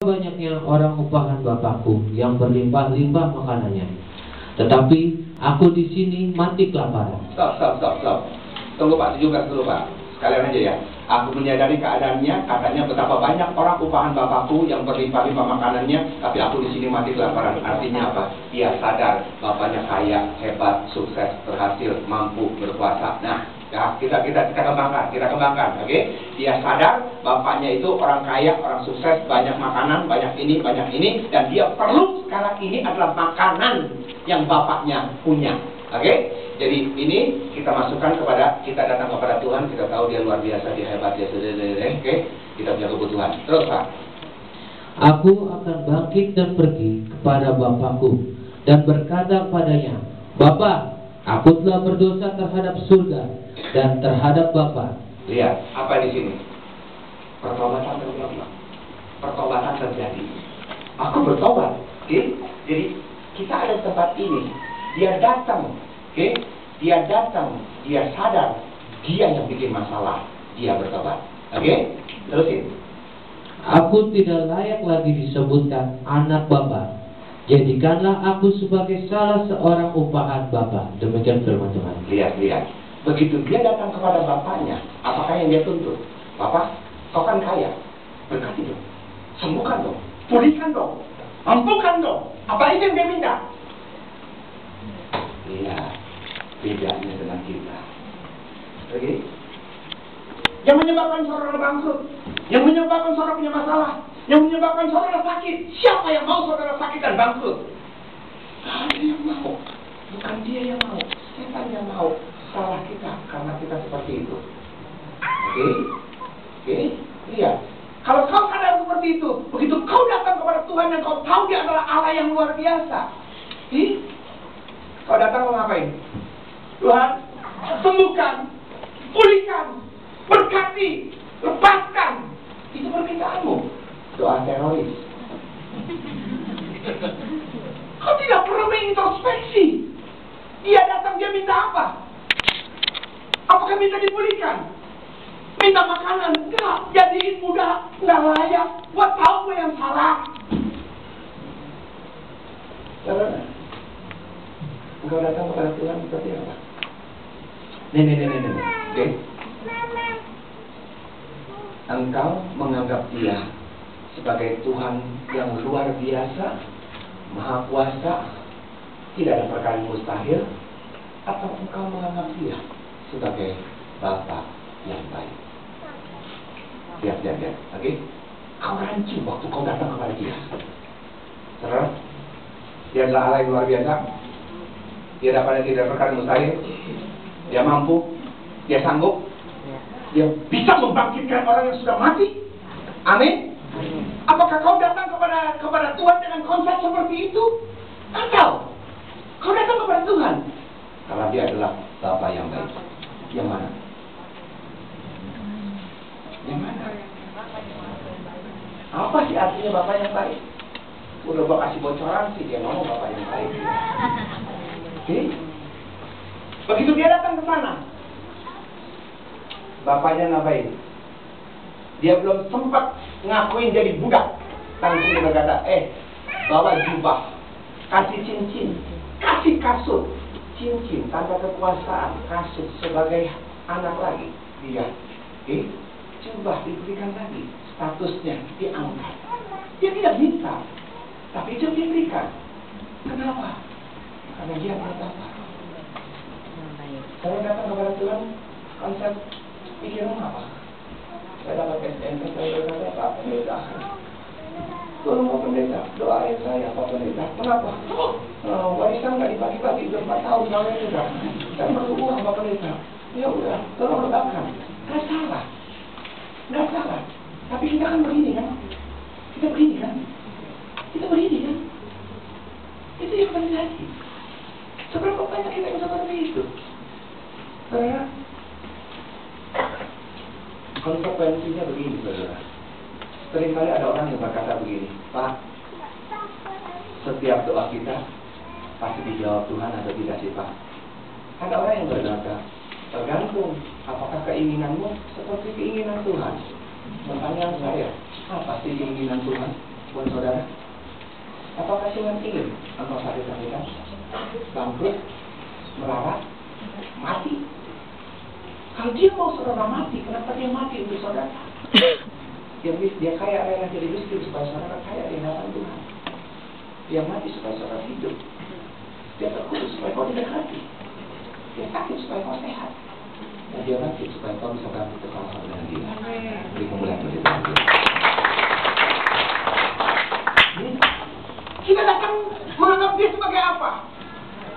banyaknya orang upahan Bapakku yang berlimpah-limpah makanannya, tetapi aku di sini mati kelaparan. Stop. Tunggu Pak, sejujurnya dulu Pak. Sekalian aja ya. Aku menyadari keadaannya, katanya betapa banyak orang upahan Bapakku yang berlimpah-limpah makanannya, tapi aku di sini mati kelaparan. Artinya apa? Dia sadar bapaknya kaya, hebat, sukses, berhasil, mampu, berkuasa. Nah, ya, kita kembangkan, oke? Dia sadar bapaknya itu orang kaya, orang sukses, banyak makanan, banyak ini, dan dia perlu sekarang ini adalah makanan yang bapaknya punya, oke? Jadi ini kita masukkan kepada, kita datang kepada Tuhan, kita tahu dia luar biasa, dia hebat, dia oke? Kita punya kebutuhan. Terus Pak. Aku akan bangkit dan pergi kepada Bapakku dan berkata kepadanya, Bapa, aku telah berdosa terhadap surga dan terhadap Bapa. Lihat, apa di sini? Pertobatan terjadi. Pertobatan terjadi. Aku bertobat, oke? Jadi kita ada di tempat ini. Dia datang, oke? Dia datang, dia sadar dia yang bikin masalah. Dia bertobat, oke? Terusin. Aku tidak layak lagi disebutkan anak Bapa. Jadikanlah aku sebagai salah seorang upahan Bapa. Demikian firman Tuhan. Lihat. Begitu dia datang kepada bapaknya, apakah yang dia tuntut? Bapak, kau kan kaya, berkati dong, sembuhkan dong, pulihkan dong, mampukan dong. Apa itu yang dia minta? Iya, bedanya dengan kita. Oke? Yang menyebabkan saudara bangkrut, yang menyebabkan saudara punya masalah, yang menyebabkan saudara sakit. Siapa yang mau saudara sakit dan bangkrut? Ada yang mau, bukan dia yang mau, setan yang mau. Salah kita karena kita seperti itu. Oke? Lihat. Kalau kau sadar seperti itu, begitu kau datang kepada Tuhan yang kau tahu dia adalah Allah yang luar biasa. Kau datang mau ngapain? Tuhan, sembuhkan, pulihkan, berkati, lepaskan. Itu permintaanmu. Doa teroris. Kau tidak perlu mengintrospeksi. Dia datang, dia minta apa? Apakah minta dipulihkan? Minta makanan? Enggak. Jadiin mudah, enggak layak. Buat tahu gue yang salah. Saudara, engkau datang kepada Tuhan seperti apa? Nih. Oke? Engkau menganggap dia sebagai Tuhan yang luar biasa, maha kuasa, tidak ada perkara yang mustahil, atau engkau menganggap dia sebagai Bapa yang baik? Lihat. Oke? Kau rancu waktu kau datang kepada dia. Saudara, dia adalah Allah yang luar biasa. Dia dapat tidak perkara mustahil. Dia mampu. Dia sanggup. Dia bisa membangkitkan orang yang sudah mati. Amin. Apakah kau datang kepada Tuhan dengan konsep seperti itu? Atau kau datang kepada Tuhan karena dia adalah Bapa yang baik? Yang mana? Apa sih artinya Bapa yang baik? Udah gua kasih bocoran sih, dia ngomong Bapa yang baik. Oke? Begitu dia datang ke sana, bapaknya ngapain? Dia belum sempat ngakuin jadi budak, langsung dia berkata, bawa jubah, kasih cincin, kasih kasut. Cincin, tanda kekuasaan, kasut sebagai anak lagi. Dia, jubah diberikan lagi, statusnya diangkat. Dia tidak minta, tapi itu diberikan. Kenapa? Karena dia bertapa. Saya datang kepada Tuhan, konsep pikiran apa? Saya dapat SNP, saya berkata, Pak Pendeta, tolong Pak Pendeta, doain saya Pak Pendeta. Kenapa? Warisan nggak dibagi-bagi, udah 4 tahun saya sudah. Saya perlu uang Pak Pendeta. Ya udah, tolong ledakan. Nggak salah. Tapi kita kan begini kan? Kita begini kan? Itu yang terjadi. Seberapa banyak kita yang seperti itu? Saudara, konsekuensinya begini, saudara. Seringkali ada orang yang berkata begini, Pak, setiap doa kita pasti dijawab Tuhan atau tidak sih Pak? Ada orang yang berkata, tergantung apakah keinginanmu seperti keinginan Tuhan. Pertanyaan saya, apa sih keinginan Tuhan? buat saudara? Apakah Tuhan ingin engkau sakit-sakitan, bangkrut, melarat, mati? Kalau dia mau saudara mati, kenapa dia mati untuk saudara? Dia kaya rela jadi miskin supaya saudara kaya di hadapan Tuhan. Dia mati supaya saudara hidup. Dia terkudus supaya kau didekati. Dia sakit supaya kau sehat. Dan dia bangkit supaya kau bisa bangkit bersama-sama dengan dia. Beri kemuliaan bagi Tuhan. Kita datang menganggap dia sebagai apa?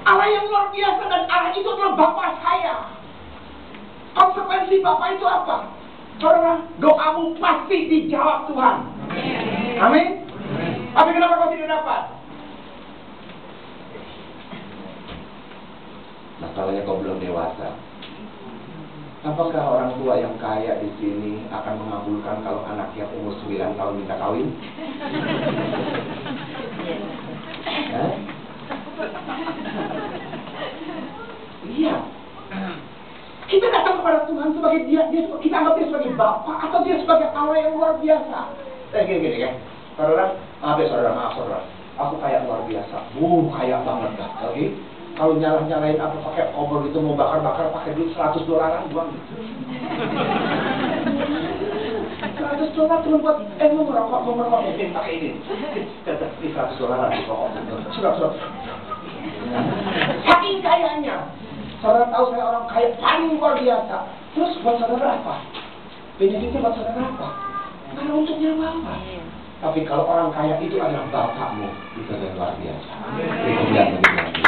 Allah yang luar biasa, dan Allah itu adalah Bapa saya. Konsekuensi Bapa itu apa? Saudara, doamu pasti dijawab Tuhan. Amin. Tapi kenapa kau tidak dapat? Masalahnya kau belum dewasa. Apakah orang tua yang kaya di sini akan mengabulkan kalau anaknya umur 9 tahun minta kawin? Iya. Kita datang kepada Tuhan sebagai kita anggap dia sebagai Bapa atau dia sebagai Allah yang luar biasa. Gini kan, maaf saudara, aku kaya luar biasa, kaya banget dah, oke? Kalau nyalain aku pakai obor itu mau bakar pakai duit $100 buang gitu. $100 cuma buat mau merokok mungkin pakai ini. Tetap $100 di pokok. Sudah. Saking kayanya. Saudara tahu saya orang kaya paling luar biasa. Terus buat saudara apa? Benefitnya buat saudara apa? Karena untuknya apa? Tapi kalau orang kaya itu adalah bapakmu, itu adalah luar biasa. Kemudian begitu.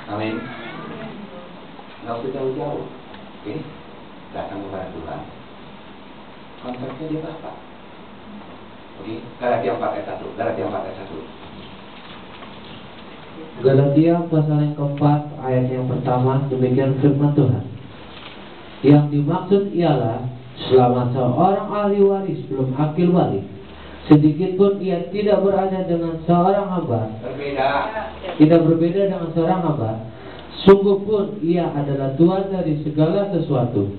Amin. Nggak usah jauh-jauh. Oke? Datang kepada Tuhan. Konteksnya dia Bapak. Oke? Galatia 4 ayat 1. Galatia pasal yang keempat ayat yang pertama, demikian firman Tuhan. Yang dimaksud ialah selama seorang ahli waris belum akil balik, sedikit pun ia tidak berada dengan seorang hamba. Tidak berbeda dengan seorang hamba. Sungguh pun ia adalah Tuhan dari segala sesuatu.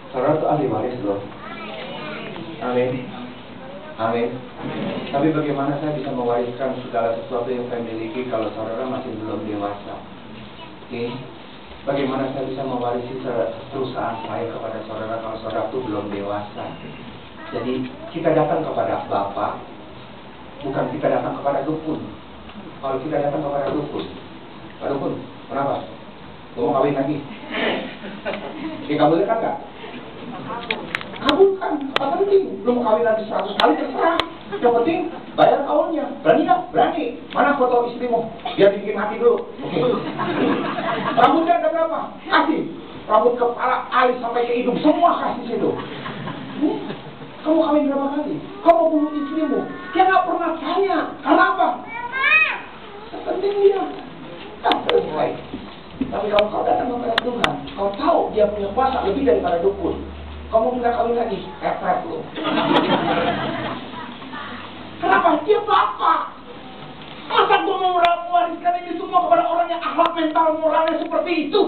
Saudara itu ahli waris loh. Amin. Tapi bagaimana saya bisa mewariskan segala sesuatu yang saya miliki kalau saudara masih belum dewasa? Oke? Bagaimana saya bisa mewarisi perusahaan saya kepada saudara kalau saudara itu belum dewasa? Jadi kita datang kepada Bapa, bukan kita datang kepada dukun. Kalau kita datang kepada dukun, Pak dukun, kenapa? Mau kawin lagi? Dikabulkan nggak? Kabulkan, apa penting? Belum kawin lagi 100 kali terserah. Yang penting bayar kawinnya. Berani nggak? Berani. Mana foto istrimu? Biar bikin hati dulu. Oke. Rambutnya ada berapa? Kasih. Rambut kepala, alis sampai ke hidung, semua kasih situ. Kamu kawin berapa kali? Kamu mau bunuh istrimu? Dia nggak pernah tanya. Karena apa? Penting dia. Selesai. Tapi kalau kau datang kepada Tuhan, kau tahu dia punya kuasa lebih daripada dukun. Kamu minta kawin lagi, efek lu. Kenapa? Dia Bapak. Masa gue mau mewariskan ini semua kepada orang yang akhlak mental moralnya seperti itu?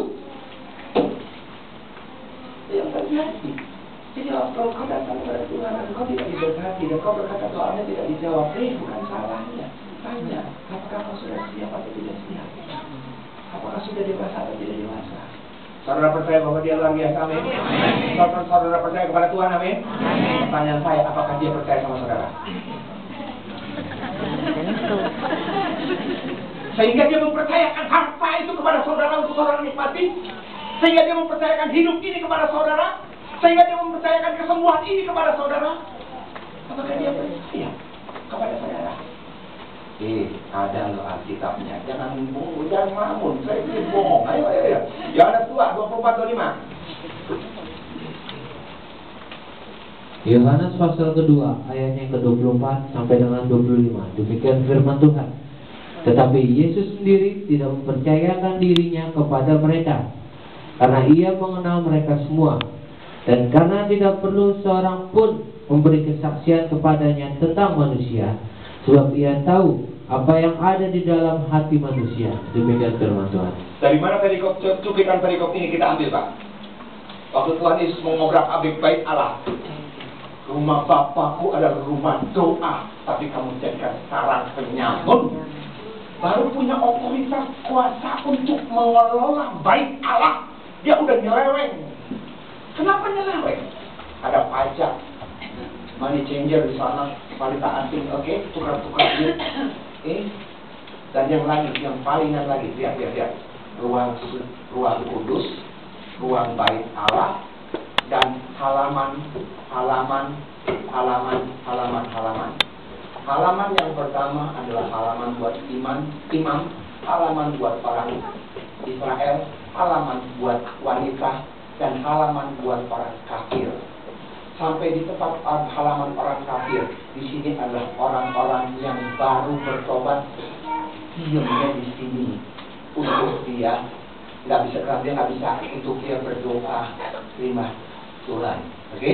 Yang terjadi. Jadi kalau kau datang kepada Tuhan dan kau tidak diberkati dan kau berkata doanya tidak dijawab, bukan salahnya. Tanya, apakah kau sudah siap atau tidak siap? Apakah sudah dewasa atau tidak dewasa? Saudara percaya bahwa dia luar biasa, amin? Saudara percaya kepada Tuhan, amin? Pertanyaan saya, apakah dia percaya sama saudara? Sehingga dia mempercayakan harta itu kepada saudara untuk saudara nikmati. Sehingga dia mempercayakan hidup ini kepada saudara. Sehingga dia mempercayakan kesembuhan ini kepada saudara. Apakah dia percaya kepada saudara? Ada loh Alkitabnya. Jangan ngelamun. Saya ingin bohong. Ayo. Yohanes 2, 24-25. Yohanes pasal kedua ayatnya yang ke-24 sampai dengan 25. Demikian firman Tuhan. Tetapi Yesus sendiri tidak mempercayakan dirinya kepada mereka, karena ia mengenal mereka semua, dan karena tidak perlu seorang pun memberi kesaksian kepadanya tentang manusia, sebab ia tahu apa yang ada di dalam hati manusia. Demikian firman Tuhan. Dari mana cuplikan perikop ini kita ambil, Pak? Waktu Tuhan Yesus mengobrak-abrik bait Allah. Rumah Bapakku adalah rumah doa, tapi kamu jadikan sarang penyamun. Baru punya otoritas kuasa untuk mengelola bait Allah, dia udah nyeleweng. Kenapa nyeleweng? Ada pajak, money changer di sana, valuta asing, oke, tukar-tukar duit. Dan yang lagi, yang palingan lagi, lihat. Ruang kudus, ruang bait Allah, dan halaman. Halaman yang pertama adalah halaman buat imam, halaman buat orang Israel, halaman buat wanita, dan halaman buat orang kafir. Sampai di tempat halaman orang kafir, di sini adalah orang-orang yang baru bertobat, diamnya di sini untuk dia nggak bisa untuk dia berdoa terima Tuhan, oke?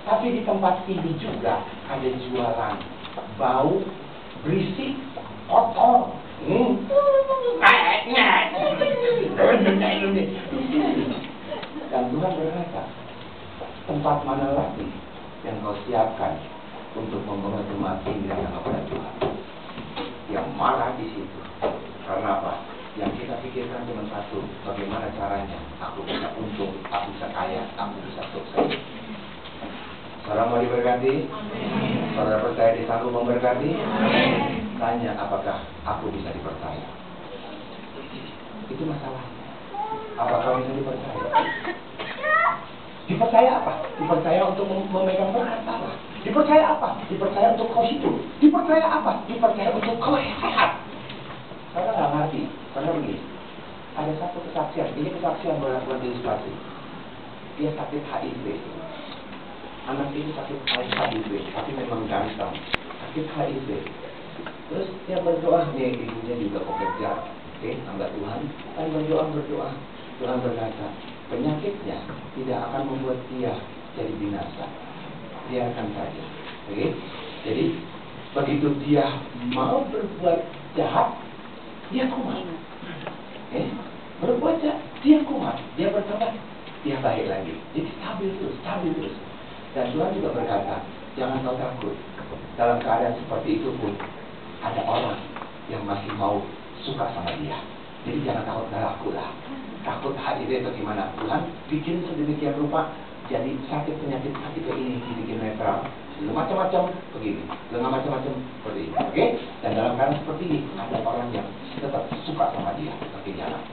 Tapi di tempat ini juga ada jualan, bau, berisik, kotor. Dan Tuhan berkata, tempat mana lagi yang kau siapkan untuk menghormati diri kepada Tuhan? Yang marah di situ. Karena apa? Yang kita pikirkan cuma satu, bagaimana caranya aku bisa untung, aku bisa kaya, aku bisa sukses. Saudara mau diberkati? Saudara percaya disanggup memberkati? Tanya, apakah aku bisa dipercaya? Itu masalahnya. Apakah bisa dipercaya? Dipercaya apa? Dipercaya untuk memegang berkat Allah. Dipercaya apa? Dipercaya untuk kau hidup. Dipercaya apa? Dipercaya untuk kau sehat. Karena nggak ngerti. Karena begini, ada satu kesaksian. Ini kesaksian berilustrasi. Dia sakit HIV. Anak ini sakit HIV, tapi memang ganteng. Sakit HIV. Terus dia berdoa, nih ibunya juga pekerja, hamba Tuhan. Dan berdoa. Tuhan berkata, penyakitnya tidak akan membuat dia jadi binasa. Biarkan saja. Oke? Jadi begitu dia mau berbuat jahat, dia kuat. Berbuat jahat, dia kuat. Dia bertobat, dia baik lagi. Jadi stabil terus. Dan Tuhan juga berkata, jangan kau takut. Dalam keadaan seperti itu pun ada orang yang masih mau suka sama dia. Jadi jangan takut lah. Takut HIV atau gimana? Tuhan bikin sedemikian rupa, jadi sakit penyakit hati ini dibikin netral. Macam-macam begini, macam-macam seperti ini. Oke? Dan dalam keadaan seperti ini ada orang yang tetap suka sama dia, tapi jangan.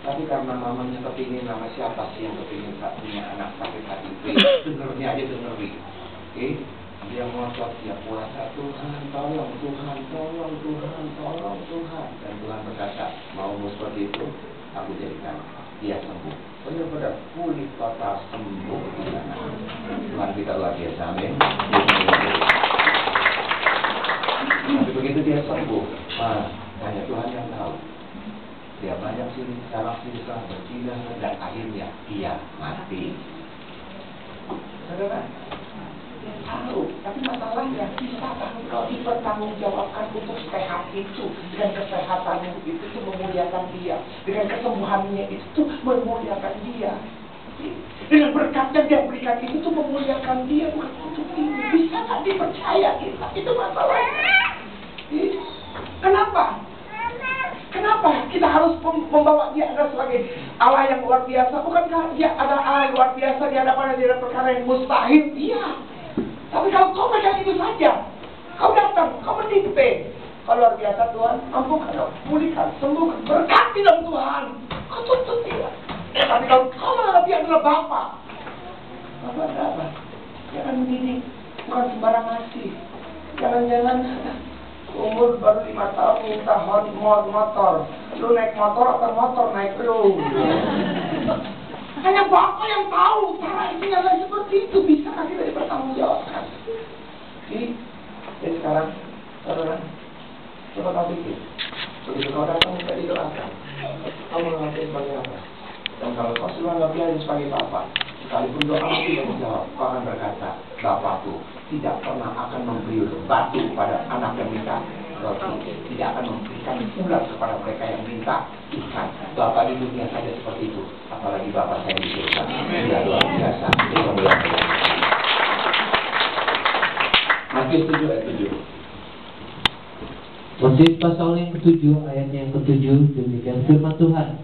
Tapi karena mamanya kepingin, nama siapa sih yang kepingin punya anak sakit HIV? Dengernya aja dengerin. Oke? Dia ngotot, dia puasa, Tuhan tolong. Dan Tuhan berkata, maumu seperti itu, aku jadikan dia sembuh. Benar-benar pulih total, sembuh di sana. Tuhan kita luar biasa, amin. Tapi begitu dia sembuh, hanya Tuhan yang tahu. Dia banyak silsilah berpindah dan akhirnya dia mati. Saudara, tahu, tapi masalahnya bisakah engkau dipertanggungjawabkan untuk sehat itu, dengan kesehatanmu itu memuliakan dia, dengan kesembuhannya itu memuliakan dia, dengan berkat yang dia berikan itu memuliakan dia, bukan untuk ini. Bisakah dipercaya kita? Itu masalahnya. Kenapa kita harus membawa dia ada sebagai Allah yang luar biasa? Bukankah dia ada Allah yang luar biasa di hadapan dia ada perkara yang mustahil? Iya. Tapi kalau kau pegang itu saja, kau datang, kau menimpe, kalau luar biasa Tuhan, ampunkan, pulihkan, sembuhkan, berkati dalam Tuhan. Kau tuntut dia. Tapi kalau kau menganggap dia adalah Bapa, apa? Jangan mendidik, bukan sembarang ngasih. Jangan-jangan umur baru 5 tahun minta motor. Lu naik motor atau motor naik lu? Hanya Bapak yang tahu cara tinggal seperti itu. Bisa kita dipertanggungjawabkan. Jadi sekarang, saudara, coba kau pikir. Begitu kau datang minta didoakan, kau menganggapnya sebagai apa? Dan kalau kau sudah menganggap dia sebagai Bapak, sekalipun doa tidak dijawab, kau akan berkata, Bapakku tidak pernah akan memberi batu kepada anak yang minta roti, tidak akan memberikan ular kepada mereka yang minta ikan. Bapak di dunia saja seperti itu, apalagi Bapak saya di surga. Dia luar biasa. Matius 7 ayat 7. Matius pasal yang ke-7 ayatnya yang ke-7, demikian firman Tuhan.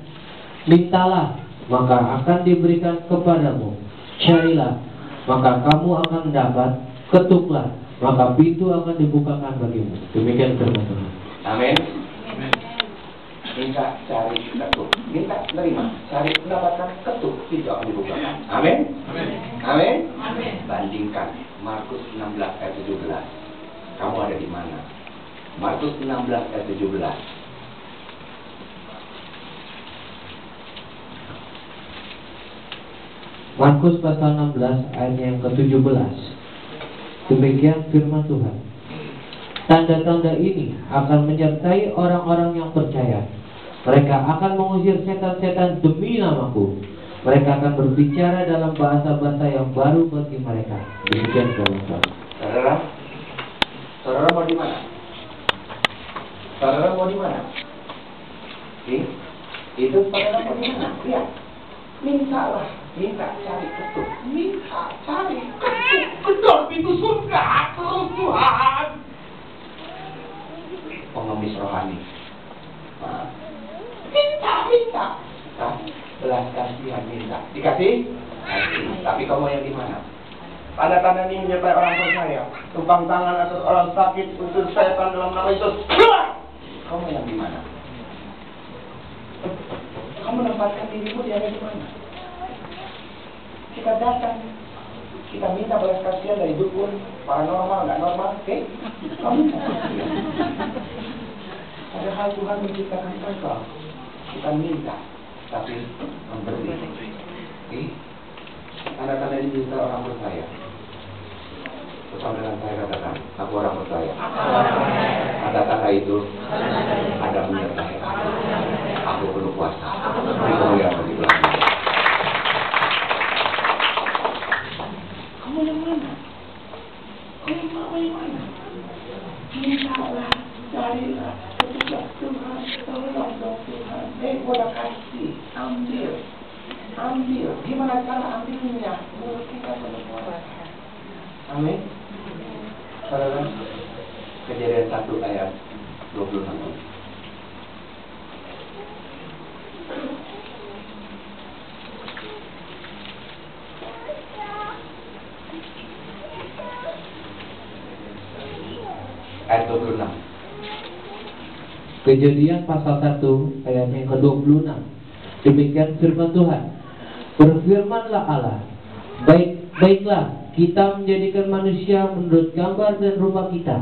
Mintalah, maka akan diberikan kepadamu. Carilah, maka kamu akan mendapat. Ketuklah, maka pintu akan dibukakan bagimu. Demikian firman Tuhan. Amin. Minta, cari, ketuk. Minta, nerima. Cari, mendapatkan, ketuk. Pintu akan dibukakan. Amin. Amin. Bandingkan Markus 16 ayat 17. Kamu ada di mana? Markus 16 ayat 17. Markus pasal 16 ayatnya yang ke-17. Demikian firman Tuhan. Tanda-tanda ini akan menyertai orang-orang yang percaya. Mereka akan mengusir setan-setan demi namaku. Mereka akan berbicara dalam bahasa-bahasa yang baru bagi mereka. Demikian firman Tuhan. Saudara mau di mana? Saudara mau di mana? Itu saudara mau di mana? Lihat. Mintalah, minta, cari, ketuk. Minta, cari, ketuk. Kedor pintu surga, terus Tuhan. Pengemis rohani. Nah. Minta. Nah, belas kasihan minta. Dikasih? Kasih. Tapi kamu yang di mana? Tanda-tanda ini menyertai orang percaya. Tumpang tangan atas orang sakit, untuk setan dalam nama Yesus. Kamu yang di mana? Kamu menempatkan dirimu di mana? Kita datang, kita minta belas kasihan dari dukun, paranormal, nggak normal, oke? Kamu padahal Tuhan menciptakan engkau. Kita minta, tapi memberi. Oke? Tanda-tanda ini bisa orang percaya. Bersama dengan saya katakan, aku orang percaya. Tanda-tanda itu ada menyertai aku. Aku perlu kuasa. Kemuliaan bagi Tuhan. Kamu yang mana? Kamu mau yang mana? Mintalah, carilah, ketika Tuhan, tolong dong Tuhan. Gua kasih, ambil. Gimana cara ambilnya? Menurut kita perlu kuasa. Amin. Saudara, Kejadian 1 ayat 26. Ayat 26. Kejadian pasal 1 ayat yang ke-26. Demikian firman Tuhan. Berfirmanlah Allah, baiklah kita menjadikan manusia menurut gambar dan rupa kita,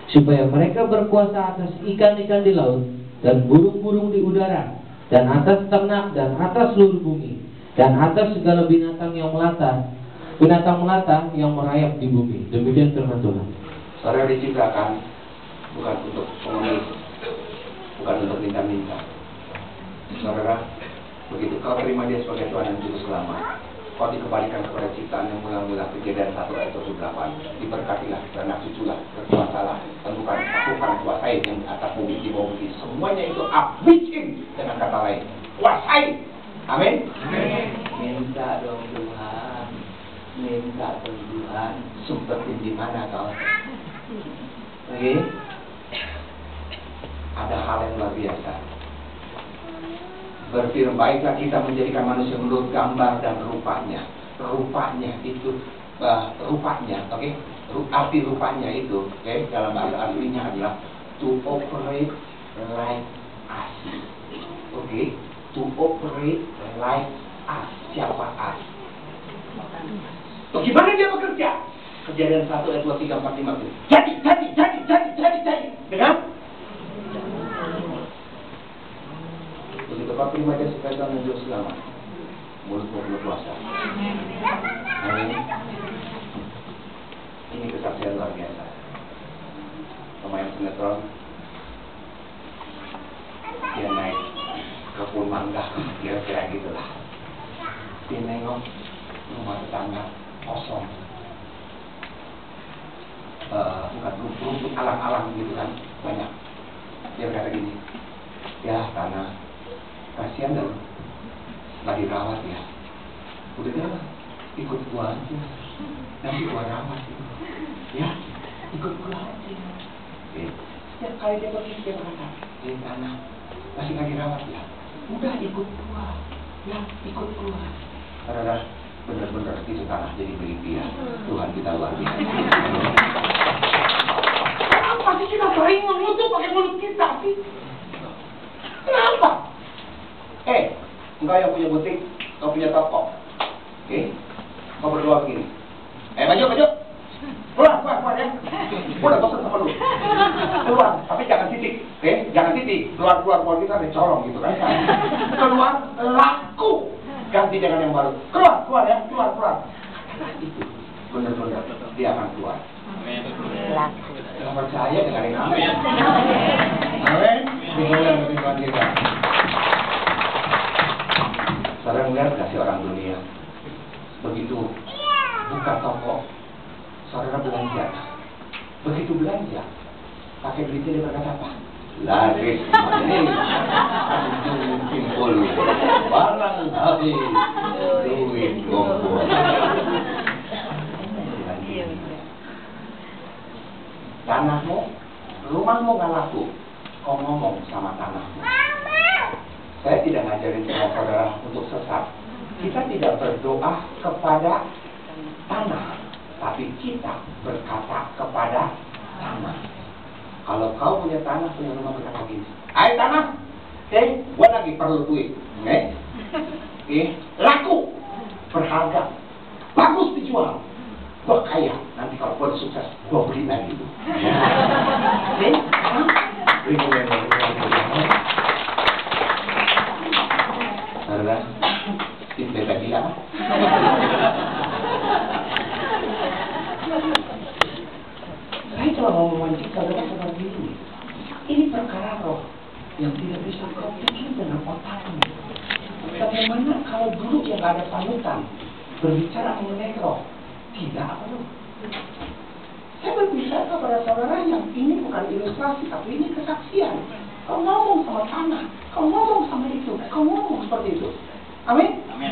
supaya mereka berkuasa atas ikan-ikan di laut dan burung-burung di udara, dan atas ternak dan atas seluruh bumi, dan atas segala binatang melata yang merayap di bumi. Demikian firman Tuhan. Saudara diciptakan bukan untuk pengemis, bukan untuk minta-minta. Saudara, begitu kau terima Dia sebagai Tuhan dan Juru Selamat, kau dikembalikan kepada ciptaan yang mula-mula. Kejadian 1 ayat 28. Diberkatilah, beranak cuculah, berkuasalah, dan bukan kuasai yang di atas bumi, di bawah bumi. Semuanya itu bikin dengan kata lain, kuasai. Amin. Minta dong Tuhan, minta dong Tuhan. Sumpetin di mana kau? Oke? Ada hal yang luar biasa. Berfirman, baiklah kita menjadikan manusia menurut gambar dan rupanya. Rupanya itu rupanya, oke? Arti rupanya itu, oke? Dalam bahasa aslinya adalah to operate like us. Oke? To operate like us. Siapa us? Bagaimana dia bekerja? Kejadian 1 ayat 2, 3, 4, 5. Jadi. Dengar? Begitu kau terima Dia sebagai Tuhan dan Juru Selamat, mulutmu penuh kuasa. Amin. Ini kesaksian luar biasa. Pemain sinetron, dia naik ke Pulau Mangga, kira-kira gitulah. Dia nengok rumah tetangga kosong, bukan rumput alang-alang gitu kan, banyak. Dia berkata gini, ya tanah, kasihan dah, nggak dirawat ya. Udah deh, ikut gua aja, nanti gua rawat. Ya, ikut kali dia pergi, dia berkata, ini tanah masih nggak dirawat ya. Udah ikut gua, ya ikut gua. Saudara, benar-benar itu tanah jadi milik dia. Tuhan kita luar biasa. Kenapa sih kita sering mengutuk pakai mulut kita sih? Kenapa? Engkau yang punya butik, kau punya toko. Oke? Kau berdoa begini. Maju. Keluar ya. Udah bosan sama lu. Keluar, tapi jangan titik. Oke? Jangan titik. Keluar kita ada corong gitu kan. Keluar, laku. Ganti dengan yang baru. Keluar ya. Keluar. Itu benar-benar dia akan keluar. Laku. Jangan percaya dengan yang amin. Amin. Dimuliakan oleh Tuhan kita. Saudara melihat kasih orang dunia. Begitu buka toko, saudara belanja. Begitu belanja, pakai duitnya dia berkata apa? Laris manis, untung timbul, barang habis, duit kumpul. Tanahmu, rumahmu nggak laku, kau ngomong sama tanahmu. Saya tidak ngajarin sama saudara untuk sesat. Kita tidak berdoa kepada tanah, tapi kita berkata kepada tanah. Kalau kau punya tanah, punya rumah, berkata gini, ayo tanah, gua lagi perlu duit, laku, berharga, bagus dijual, gua kaya, nanti kalau gua sukses, gua beli lagi itu. Saudara, itu beda gila. Saya cuma mau memancing saudara seperti ini. Ini perkara roh yang tidak bisa kau pikir dengan otakmu. Bagaimana kalau dulu yang ada panutan berbicara mengenai roh? Tidak apa loh. Saya berbicara kepada saudara yang ini bukan ilustrasi, tapi ini kesaksian. Kau ngomong sama tanah, kau ngomong sama itu, kau ngomong seperti itu. Amin? Amin.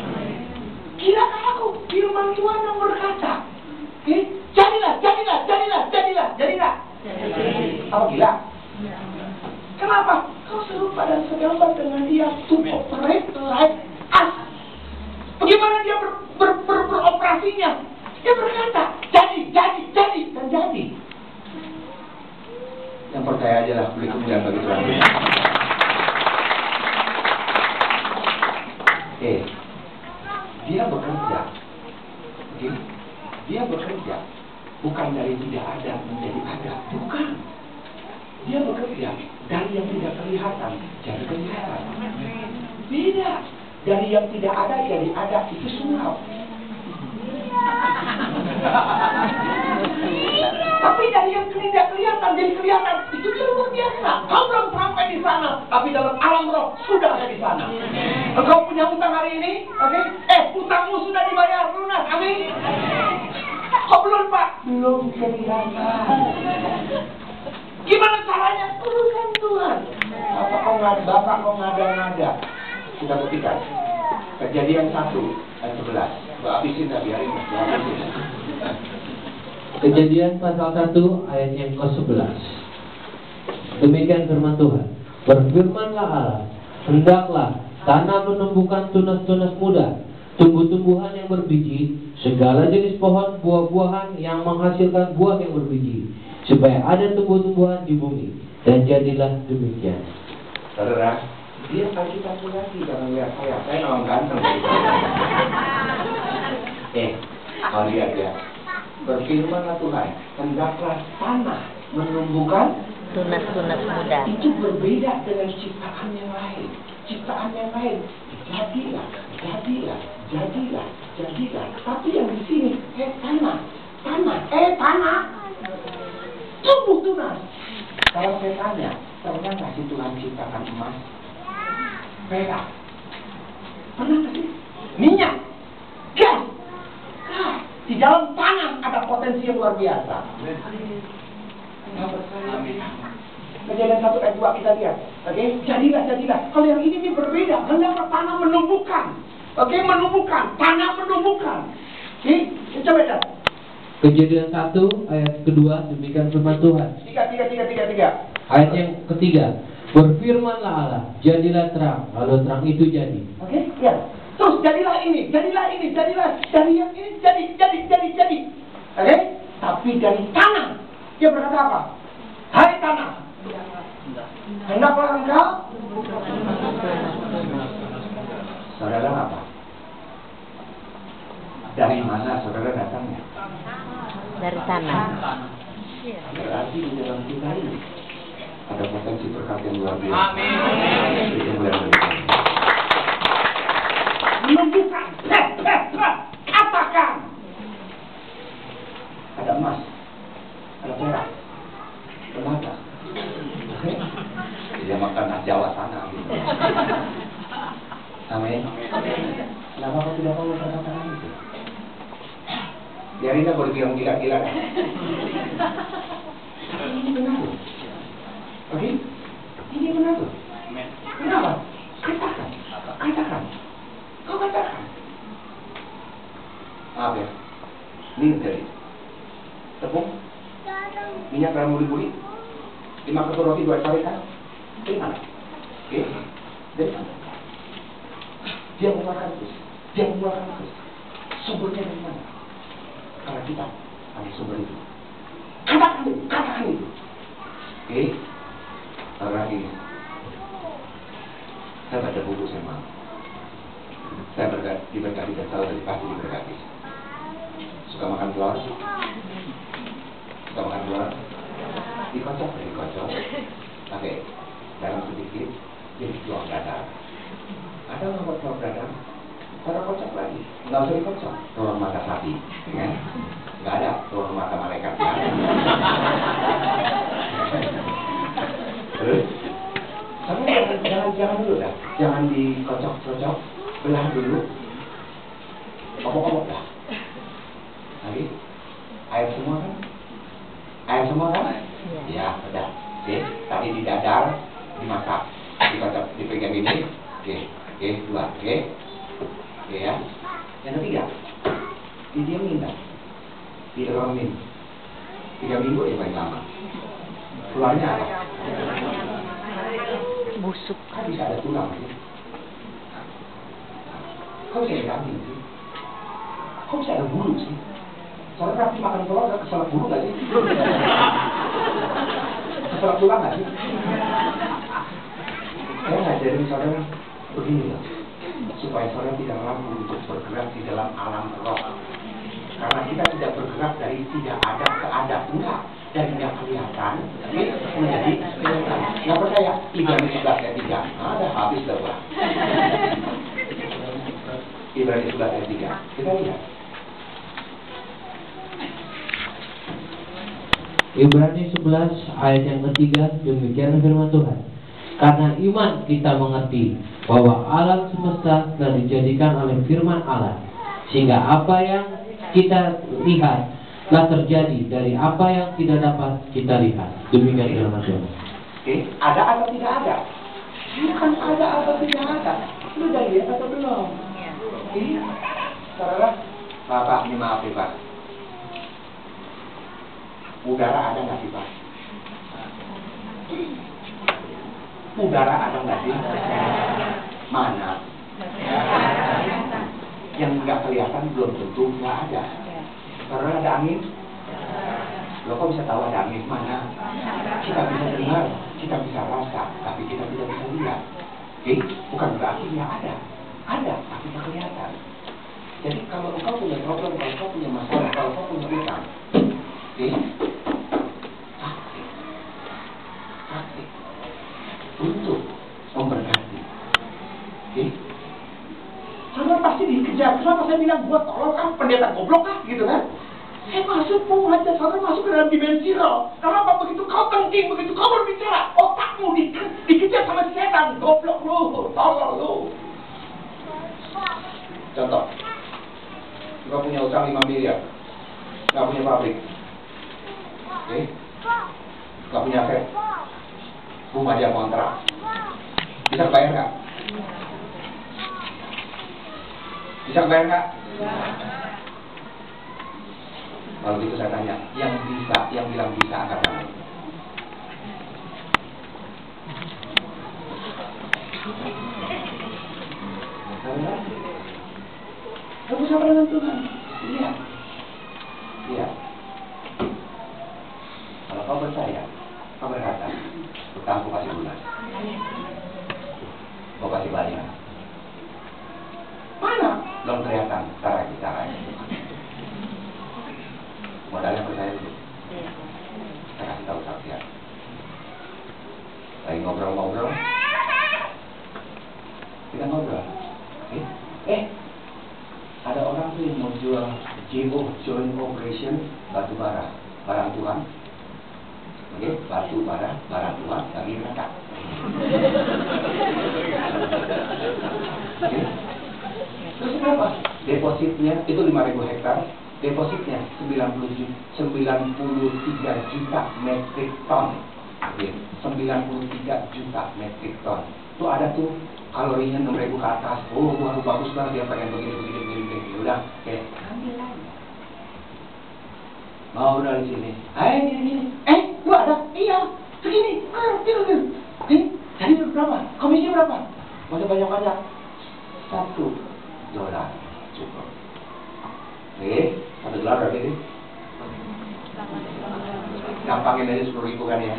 Kirakan aku di rumah Tuhan yang berkata, jadilah. Apa gila? Kenapa? Kau serupa dan segambar dengan dia to operate like us. Bagaimana dia beroperasinya? Dia berkata, jadi, dan jadi. Yang percaya aja lah, beli kemudian bagi Tuhan. Dia bekerja. Dia bekerja bukan dari tidak ada menjadi ada, bukan. Dia bekerja dari yang tidak kelihatan jadi kelihatan. Beda. Dari yang tidak ada jadi ada, itu sunat. Tapi dari yang tidak kelihatan jadi kelihatan, itu luar biasa. Kau belum sampai di sana, tapi dalam alam roh sudah ada di sana. Engkau punya utang hari ini, oke? Utangmu sudah dibayar lunas, amin. Kau belum, Pak? Belum kelihatan. Gimana caranya? Urusan Tuhan. Apa kau Bapak kau ngada-ngada? Kita buktikan. Kejadian 1 ayat 11. Habisin dah biarin. Kejadian pasal 1 ayat yang ke-11. Demikian firman Tuhan. Berfirmanlah Allah, hendaklah tanah menumbuhkan tunas-tunas muda, tumbuh-tumbuhan yang berbiji, segala jenis pohon buah-buahan yang menghasilkan buah yang berbiji, supaya ada tumbuh-tumbuhan di bumi. Dan jadilah demikian. Saudara, dia kasih satu lagi, jangan lihat saya memang ganteng. Kau lihat ya. Berfirmanlah Tuhan, hendaklah tanah menumbuhkan tunas-tunas muda. Itu berbeda dengan ciptaan yang lain. Ciptaan yang lain, jadilah. Tapi yang di sini, tanah, tumbuh tunas. Kalau saya tanya, pernah nggak sih Tuhan ciptakan emas, perak? Pernah nggak sih? Minyak, gas. Di dalam tanah ada potensi yang luar biasa. Kejadian 1 ayat 2 kita lihat. Oke, jadilah. Kalau yang ini berbeda. Hendaklah tanah menumbuhkan. Oke, menumbuhkan. Tanah menumbuhkan. Coba lihat. Kejadian 1 ayat kedua, demikian firman Tuhan. 3. Ayat yang ketiga, berfirmanlah Allah, jadilah terang, lalu terang itu jadi. Oke, ya. Terus jadilah ini, dari yang ini, jadi. Oke? Tapi dari tanah, dia berkata apa? Hai tanah, hendaklah engkau. Saudara apa? Dari mana saudara datangnya? Dari tanah. Berarti di dalam kita ini ada potensi berkat yang luar biasa. Amin. Menunjukkan, katakan. Ada emas, ada perak, tenaga. Dia makan nasi Jawa sana. Gitu. Amin. Kenapa kau tidak mau katakan itu? Biarin aku dibilang gila-gila. Ini benar. Oke? Ini benar. Kenapa? Katakan. Kau katakan. Maaf ya. Ini dari tepung, minyak dalam buli-buli, 5 ketul roti 2 ekor ikan. Dari mana? Oke? Dari mana? Dia mengeluarkan itu. Sumbernya dari mana? Karena kita ada sumber itu. Katakan itu. Oke? Sekarang ini, saya baca buku saya mau. Saya diberkati dan selalu pasti diberkati. Suka makan telur? Dikocok. Pakai garam sedikit, jadi tuang dadar. Ada nggak buat tuang dadar? Cara kocok lagi, nggak usah dikocok. Tuang mata sapi, ya? Nggak ada tuang mata malaikat. Ya? Terus, tapi jangan dulu dah, jangan dikocok-kocok, belah dulu, obok-obok dah. Lagi, air semua kan? Ya, udah. Oke, tadi didadar, dimasak, dikocok, dipegang ini. Oke, 2, oke ya. Yang ketiga, didiamin dah, diremin 3 minggu ya paling lama. Keluarnya apa? Busuk. Kan bisa ada tulang sih. Kok bisa ada daging sih? Kok bisa ada bulu sih? Soalnya Rafi makan telur gak keselak bulu gak sih? Keselak tulang gak sih? Saya ngajarin saudara begini loh, supaya saudara tidak ragu untuk bergerak di dalam alam roh. Karena kita tidak bergerak dari tidak ada ke ada, enggak. Dari yang kelihatan menjadi kelihatan. Nggak percaya? 3 11 ayat 3. Ada habis dah Pak. Ibrani 11 ayat 3. Kita lihat. Ibrani 11 ayat yang ketiga, demikian firman Tuhan. Karena iman kita mengerti bahwa alam semesta telah dijadikan oleh firman Allah, sehingga apa yang kita lihat telah terjadi dari apa yang tidak dapat kita lihat. Demikian firman Tuhan. Oke, ada atau tidak ada? Bukan ada atau tidak ada. Lu udah lihat atau belum? Oke, saudara, Bapak, ini maaf ya Pak. Udara ada nggak sih Pak? Udara ada nggak sih? Mana? Yang nggak kelihatan belum tentu nggak ada. Karena ada angin. Lo kok bisa tahu ada angin mana? Kita bisa dengar, kita bisa rasa, tapi kita tidak bisa lihat. Oke? Bukan berarti nggak ada. Ada, tapi tidak kelihatan. Jadi kalau engkau punya problem, kalau engkau punya masalah, kalau engkau punya utang, oke? Praktik untuk memberkati. Oke? Saudara pasti dikejar. Kenapa saya bilang buat tolong kan pendeta goblok kan gitu kan? Saya masuk mau aja, saudara masuk ke dalam dimensi roh. Kenapa begitu kau tengking, begitu kau berbicara, otakmu dikejar sama setan, goblok lu, tolong lu. Contoh, kita punya utang 5 miliar, nggak punya pabrik, oke? Nggak punya aset, rumah aja kontrak, bisa bayar nggak? Bisa bayar nggak? Kalau gitu saya tanya, yang bilang bisa angkat tangan. Kamu bersama dengan Tuhan. Lihat. Lihat. Kalau kau percaya, kau berkata, utangku pasti lunas. Kau pasti bayar. Mana? Belum kelihatan. Cara bicaranya. Modalnya percaya dulu. Saya kasih tahu saksian. Lagi ngobrol-ngobrol. Kita ngobrol. Ada orang tuh yang mau jual JO, Joint Operation batu bara, barang Tuhan. Oke, batu bara, barang Tuhan, lagi neraka. Oke. Terus berapa? Depositnya itu 5.000 hektar. Depositnya 93 juta metrik ton. Oke, 93 juta metrik ton. Tuh ada tuh kalorinya 6.000 ke atas. Oh, baru bagus banget dia pengen begini. Udah, oke. Ambil aja. Mau udah di sini. Gini. Lu ada? Iya. Segini. Jadi berapa? Komisi berapa? Mau banyak-banyak. $1 cukup. Oke, $1 berapa ini? Gampangin aja 10.000 kan ya.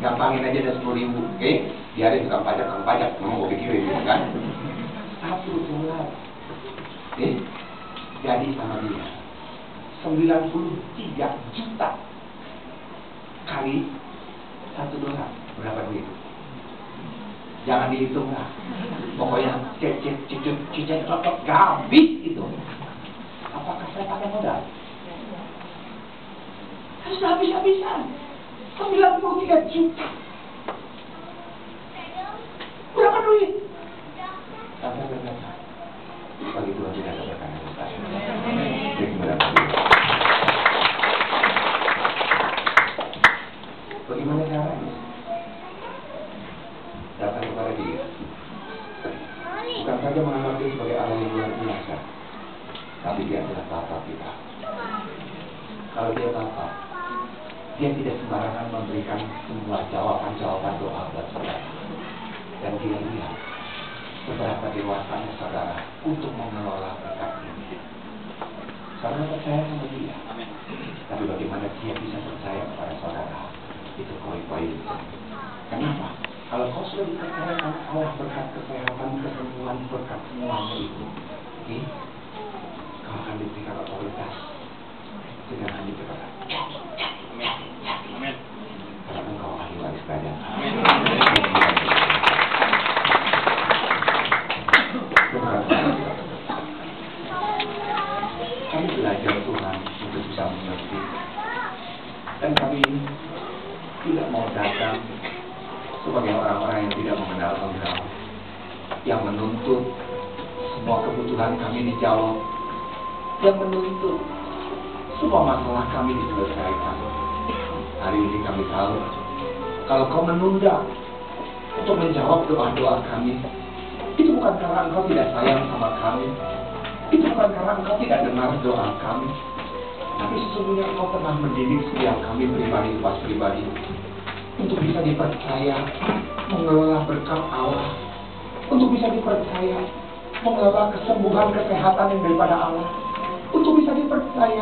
Gampangin aja ada 10.000. Oke, biarin tukang pajak. Memang gue pikirin gitu kan. $1. Oke, jadi sama dia 93 juta kali $1. Berapa duit? Jangan dihitung lah. Pokoknya cicit otot habis itu. Apakah saya pakai modal? Harus habis-habisan. 93 juta. Berapa duit? Sampai berkata, bagi Tuhan tidak ada berkata. Bagaimana caranya? Datang kepada dia. Bukan saja menganggap dia sebagai Allah yang luar biasa, tapi dia adalah Bapa kita. Kalau dia Bapa, dia tidak sembarangan memberikan semua jawaban doa buat saudara. Dan dia lihat seberapa dewasanya saudara untuk mengelola berkat ini. Saudara percaya sama dia. Tapi bagaimana dia bisa percaya kepada saudara? Itu poin-poin. Kenapa? Kalau kau sudah dipercaya sama Allah berkat kesehatan, kesembuhan, berkat semuanya itu, oke? Kau akan diberikan otoritas dengan hanya berkata, amin. Karena engkau ahli waris kerajaan. Amin. Kami belajar Tuhan untuk bisa mengerti, dan kami tidak mau datang sebagai orang-orang yang tidak mengenal Engkau, yang menuntut semua kebutuhan kami dijawab, yang menuntut semua masalah kami diselesaikan. Hari ini kami tahu, kalau Kau menunda untuk menjawab doa-doa kami, itu bukan karena Engkau tidak sayang sama kami, itu bukan karena Engkau tidak dengar doa kami, tapi sesungguhnya Engkau pernah mendidik setiap kami pribadi untuk bisa dipercaya mengelola berkat Allah, untuk bisa dipercaya mengelola kesembuhan, kesehatan yang daripada Allah, untuk bisa dipercaya